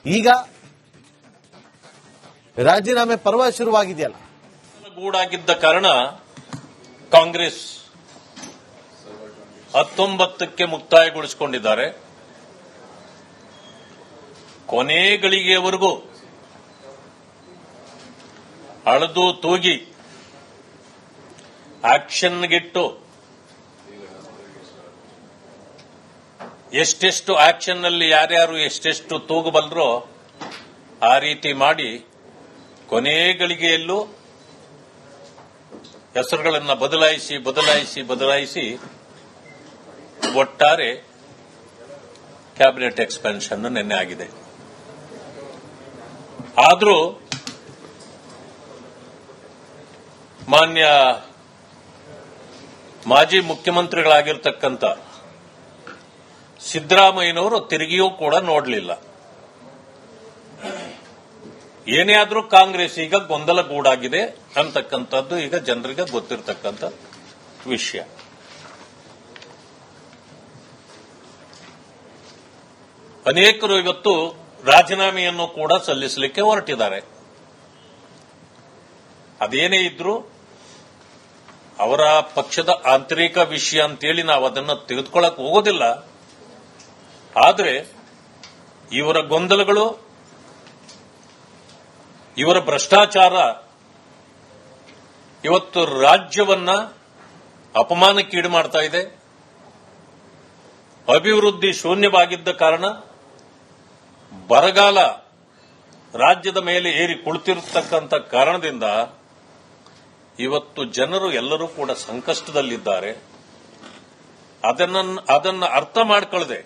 ಈಗ ರಾಜೀನಾಮೆ ಪರ್ವ ಶುರುವಾಗಿದೆಯಲ್ಲ, ಗೂಡಾಗಿದ್ದ ಕಾರಣ ಕಾಂಗ್ರೆಸ್ 19ಕ್ಕೆ ಮುಕ್ತಾಯಗೊಳಿಸಿಕೊಂಡಿದ್ದಾರೆ. ಕೊನೆ ಗಳಿಗೆಯವರೆಗೂ ಅಳೆದು ತೂಗಿ ಆಕ್ಷನ್ಗಿಟ್ಟು ಎಷ್ಟೆಷ್ಟು ಆಕ್ಷನ್ನಲ್ಲಿ ಯಾರ್ಯಾರು ಎಷ್ಟೆಷ್ಟು ತೂಗಬಲ್ಲರೋ ಆ ರೀತಿ ಮಾಡಿ ಕೊನೆ ಗಳಿಗೆಯಲ್ಲೂ ಹೆಸರುಗಳನ್ನು ಬದಲಾಯಿಸಿ ಒಟ್ಟಾರೆ ಕ್ಯಾಬಿನೆಟ್ ಎಕ್ಸ್ಪಾನ್ಷನ್ ನಿನ್ನೆ ಆಗಿದೆ. ಆದರೂ ಮಾನ್ಯ ಮಾಜಿ ಮುಖ್ಯಮಂತ್ರಿಗಳಾಗಿರ್ತಕ್ಕಂಥ ಸಿದ್ದರಾಮಯ್ಯನವರು ತಿರುಗಿಯೂ ಕೂಡ ನೋಡಲಿಲ್ಲ. ಏನೇ ಆದರೂ ಕಾಂಗ್ರೆಸ್ ಈಗ ಗೊಂದಲಗೂಡಾಗಿದೆ ಅಂತಕ್ಕಂಥದ್ದು ಈಗ ಜನರಿಗೆ ಗೊತ್ತಿರತಕ್ಕಂಥ ವಿಷಯ. ಅನೇಕರು ಇವತ್ತು ರಾಜೀನಾಮೆಯನ್ನು ಕೂಡ ಸಲ್ಲಿಸಲಿಕ್ಕೆ ಹೊರಟಿದ್ದಾರೆ. ಅದೇನೇ ಇದ್ರೂ ಅವರ ಪಕ್ಷದ ಆಂತರಿಕ ವಿಷಯ ಅಂತೇಳಿ ನಾವು ಅದನ್ನು ತೆಗೆದುಕೊಳ್ಳಕ್ಕೆ ಹೋಗೋದಿಲ್ಲ. ಆದರೆ ಇವರ ಗೊಂದಲಗಳು, ಇವರ ಭ್ರಷ್ಟಾಚಾರ ಇವತ್ತು ರಾಜ್ಯವನ್ನ ಅಪಮಾನಕ್ಕೀಡು ಮಾಡ್ತಾ ಇದೆ. ಅಭಿವೃದ್ಧಿ ಶೂನ್ಯವಾಗಿದ್ದ ಕಾರಣ ಬರಗಾಲ ರಾಜ್ಯದ ಮೇಲೆ ಏರಿ ಕುಳಿತಿರತಕ್ಕಂಥ ಕಾರಣದಿಂದ ಇವತ್ತು ಜನರು ಎಲ್ಲರೂ ಕೂಡ ಸಂಕಷ್ಟದಲ್ಲಿದ್ದಾರೆ. ಅದನ್ನು ಅರ್ಥ ಮಾಡಿಕೊಳ್ಳದೆ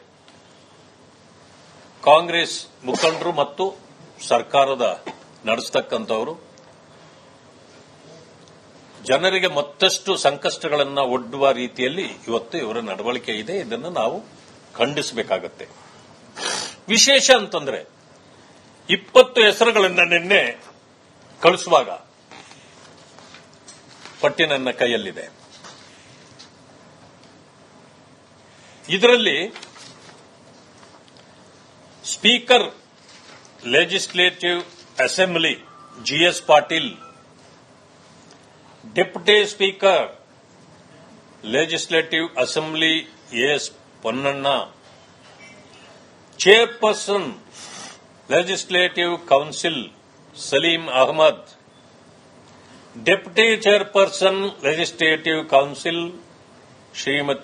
ಕಾಂಗ್ರೆಸ್ ಮುಖಂಡರು ಮತ್ತು ಸರ್ಕಾರದ ನಡೆಸತಕ್ಕಂಥವರು ಜನರಿಗೆ ಮತ್ತಷ್ಟು ಸಂಕಷ್ಟಗಳನ್ನು ಒಡ್ಡುವ ರೀತಿಯಲ್ಲಿ ಇವತ್ತು ಇವರ ನಡವಳಿಕೆ ಇದೆ. ಇದನ್ನು ನಾವು ಖಂಡಿಸಬೇಕಾಗತ್ತೆ. ವಿಶೇಷ ಅಂತಂದ್ರೆ 20 ಹೆಸರುಗಳನ್ನು ನಿನ್ನೆ ಕಳಿಸುವಾಗ ಪಟ್ಟಿ ನನ್ನ ಕೈಯಲ್ಲಿದೆ. ಇದರಲ್ಲಿ speaker legislative assembly GS Patil, deputy speaker legislative assembly S Ponnanna, chairperson legislative council Saleem Ahmed, deputy chairperson legislative council Shrimati